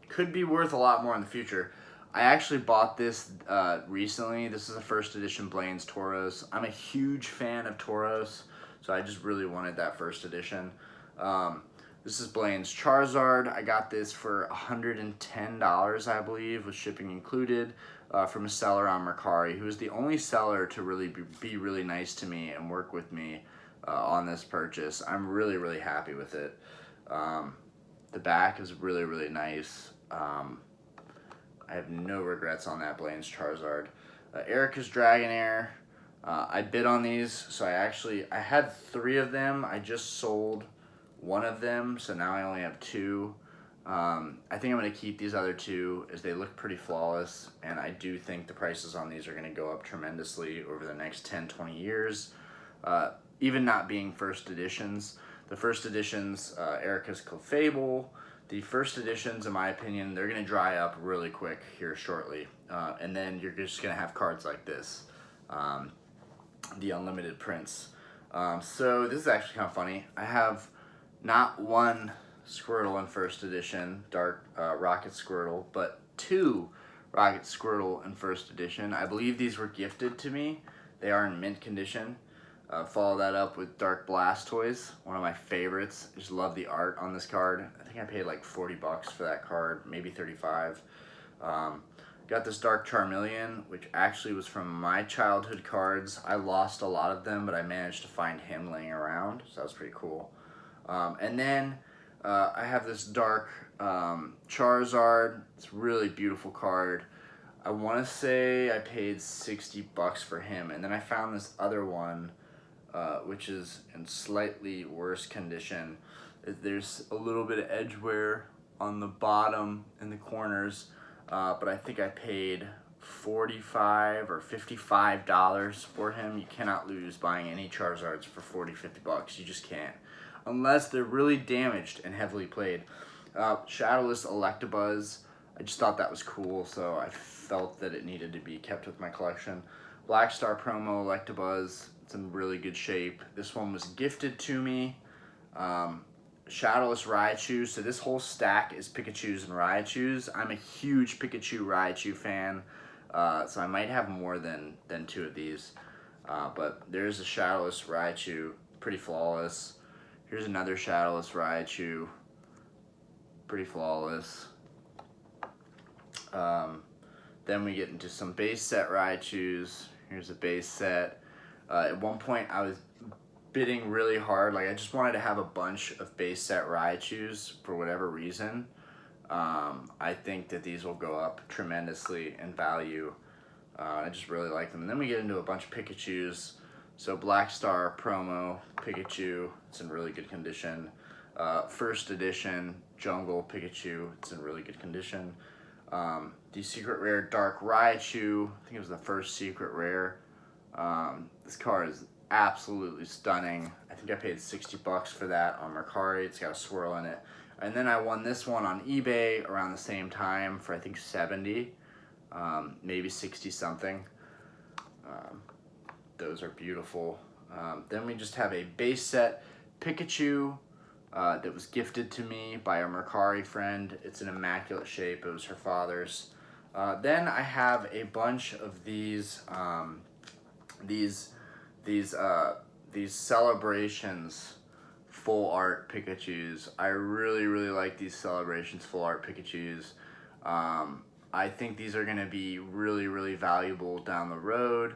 Could be worth a lot more in the future. I actually bought this recently. This is a first edition Blaine's Tauros. I'm a huge fan of Tauros, so I just really wanted that first edition. This is Blaine's Charizard. I got this for $110, I believe, with shipping included, from a seller on Mercari, who was the only seller to really be really nice to me and work with me on this purchase. I'm really, really happy with it. The back is really, really nice. I have no regrets on that Blaine's Charizard. Erica's Dragonair. I bid on these, so I had 3 of them. I just sold 1 of them, so now I only have 2. I think I'm going to keep these other 2 as they look pretty flawless, and I do think the prices on these are going to go up tremendously over the next 10-20 years. Even not being first editions. The first editions, Erica's Clefable, the first editions, in my opinion, they're going to dry up really quick here shortly. And then you're just going to have cards like this, the Unlimited Prince. So this is actually kind of funny. I have not 1 Squirtle in first edition, Dark Rocket Squirtle, but 2 Rocket Squirtle in first edition. I believe these were gifted to me. They are in mint condition. Follow that up with Dark Blastoise, one of my favorites. I just love the art on this card. I think I paid like $40 for that card, maybe 35. Got this Dark Charmeleon, which actually was from my childhood cards. I lost a lot of them, but I managed to find him laying around, so that was pretty cool. And then I have this Dark Charizard. It's a really beautiful card. I want to say I paid $60 for him, and then I found this other one, which is in slightly worse condition. There's a little bit of edge wear on the bottom and the corners, but I think I paid $45 or $55 for him. You cannot lose buying any Charizards for $40-50. You just can't, unless they're really damaged and heavily played. Shadowless Electabuzz, I just thought that was cool, so I felt that it needed to be kept with my collection. Black Star promo Electabuzz, it's in really good shape. This one was gifted to me. Shadowless Raichu, so this whole stack is Pikachus and Raichus. I'm a huge Pikachu-Raichu fan, so I might have more than 2 of these. But there's a Shadowless Raichu, pretty flawless. Here's another Shadowless Raichu, pretty flawless. Then we get into some base set Raichus. Here's a base set. At one point I was bidding really hard. Like, I just wanted to have a bunch of base set Raichus for whatever reason. I think that these will go up tremendously in value. I just really like them. And then we get into a bunch of Pikachus. So Black Star promo Pikachu, it's in really good condition. First edition Jungle Pikachu, it's in really good condition. The secret rare Dark Raichu, I think it was the first secret rare. This card is absolutely stunning. I I think I paid 60 bucks for that on Mercari. It's got a swirl in it. And then I won this one on eBay around the same time for I think 70, maybe 60 something. Those are beautiful. Then we just have a base set Pikachu that was gifted to me by a Mercari friend. It's an immaculate shape. It was her father's. Then I have a bunch of these Celebrations full art Pikachus. I really like these Celebrations full art Pikachus. I think these are going to be really valuable down the road.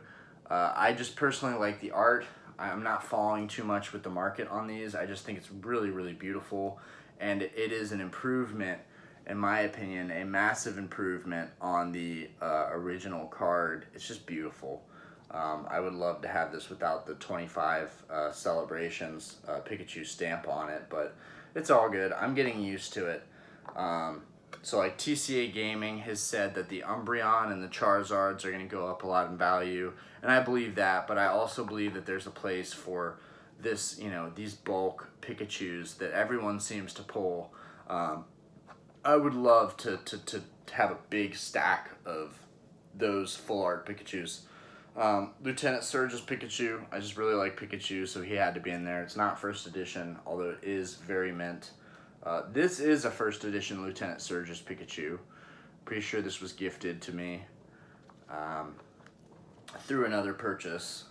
I just personally like the art. I'm not following too much with the market on these. I just think it's really beautiful, and it is an improvement, in my opinion, a massive improvement on the original card. It's just beautiful. I would love to have this without the 25 Celebrations Pikachu stamp on it, but it's all good. I'm getting used to it. So like TCA Gaming has said that the Umbreon and the Charizards are going to go up a lot in value, and I believe that, but I also believe that there's a place for this, you know, these bulk Pikachus that everyone seems to pull. I would love to have a big stack of those full art Pikachus. Lieutenant Surge's Pikachu, I just really like Pikachu, so he had to be in there. It's not first edition, although it is very mint. This is a first edition Lieutenant Surge's Pikachu. Pretty sure this was gifted to me through another purchase.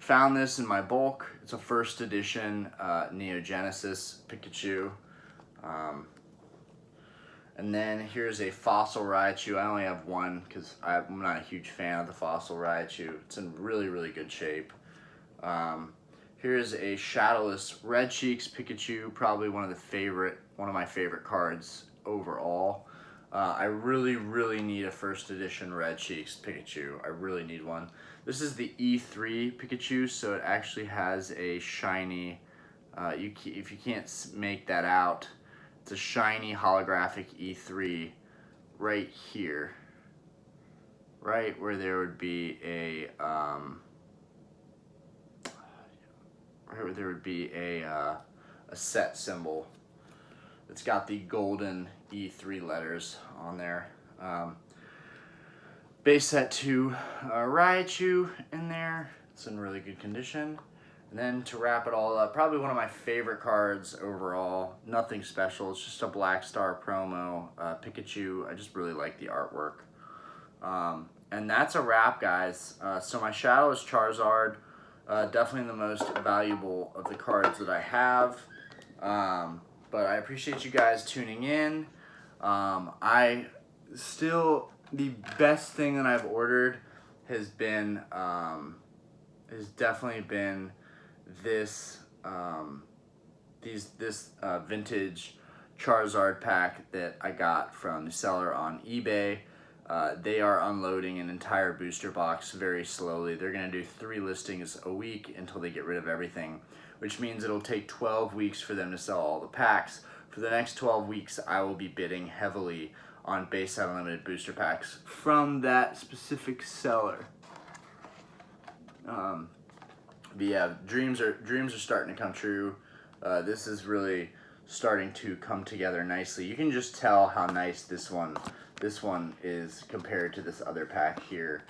Found this in my bulk. It's a first edition Neo Genesis Pikachu. And then here's a Fossil Raichu. I only have one because I'm not a huge fan of the Fossil Raichu. It's in really good shape. Here's a Shadowless Red Cheeks Pikachu, probably one of my favorite cards overall. I really need a first edition Red Cheeks Pikachu. I really need one. This is the E3 Pikachu, so it actually has a shiny, if you can't make that out, it's a shiny holographic E3 right here. Right where there would be a, a set symbol. It's got the golden E3 letters on there. Base set 2 Raichu in there. It's in really good condition. And then to wrap it all up, probably one of my favorite cards overall. Nothing special. It's just a Black Star promo Pikachu. I just really like the artwork. And that's a wrap, guys. So my Shadowless Charizard, definitely the most valuable of the cards that I have. But I appreciate you guys tuning in. The best thing that I've ordered has been, has definitely been this, this vintage Charizard pack that I got from the seller on eBay. They are unloading an entire booster box very slowly. They're going to do 3 listings a week until they get rid of everything, which means it'll take 12 weeks for them to sell all the packs. For the next 12 weeks, I will be bidding heavily on base set unlimited booster packs from that specific seller. But yeah, dreams are starting to come true. This is really starting to come together nicely. You can just tell how nice this one is compared to this other pack here.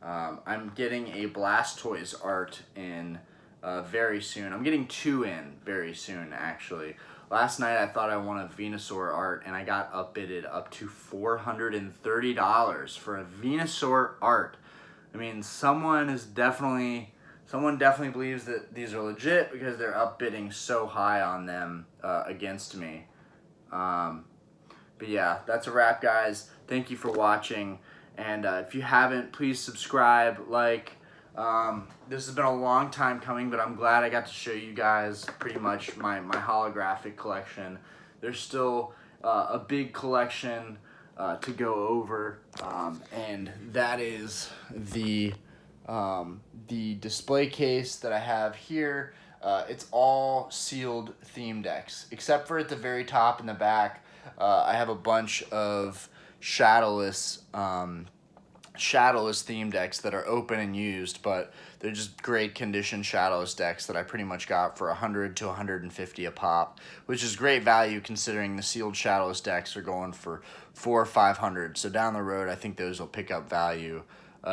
I'm getting a Blastoise art in very soon. I'm getting 2 in very soon, actually. Last night I thought I won a Venusaur art, and I got upbidded up to $430 for a Venusaur art. I mean, someone definitely believes that these are legit because they're upbidding so high on them against me. But yeah, that's a wrap, guys. Thank you for watching, and if you haven't, please subscribe, like. This has been a long time coming, but I'm glad I got to show you guys pretty much my holographic collection. There's still a big collection to go over, and that is the display case that I have here. It's all sealed theme decks, except for at the very top and the back. I have a bunch of shadowless Shadowless theme decks that are open and used, but they're just great condition Shadowless decks that I pretty much got for 100 to 150 a pop, which is great value considering the sealed Shadowless decks are going for 400 or 500. So down the road, I think those will pick up value.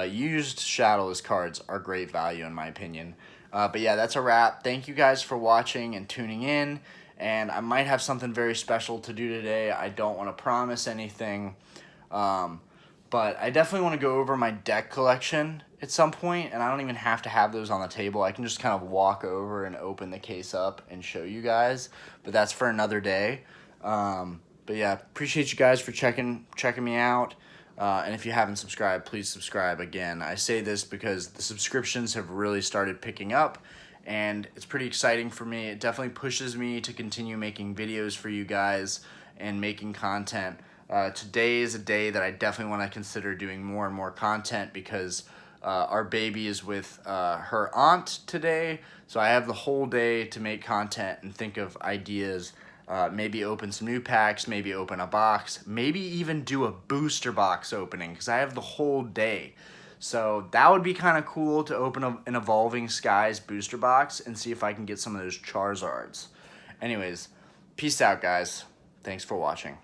Used Shadowless cards are great value in my opinion. But yeah, that's a wrap. Thank you guys for watching and tuning in. And I might have something very special to do today. I don't want to promise anything. But I definitely want to go over my deck collection at some point, and I don't even have to have those on the table. I can just kind of walk over and open the case up and show you guys, but that's for another day. But yeah, appreciate you guys for checking me out. And if you haven't subscribed, please subscribe again. I say this because the subscriptions have really started picking up, and it's pretty exciting for me. It definitely pushes me to continue making videos for you guys and making content. Today is a day that I definitely want to consider doing more and more content because our baby is with her aunt today, so I have the whole day to make content and think of ideas. Maybe open some new packs, maybe open a box, maybe even do a booster box opening because I have the whole day. So that would be kind of cool to open an Evolving Skies booster box and see if I can get some of those Charizards. Anyways, peace out, guys. Thanks for watching.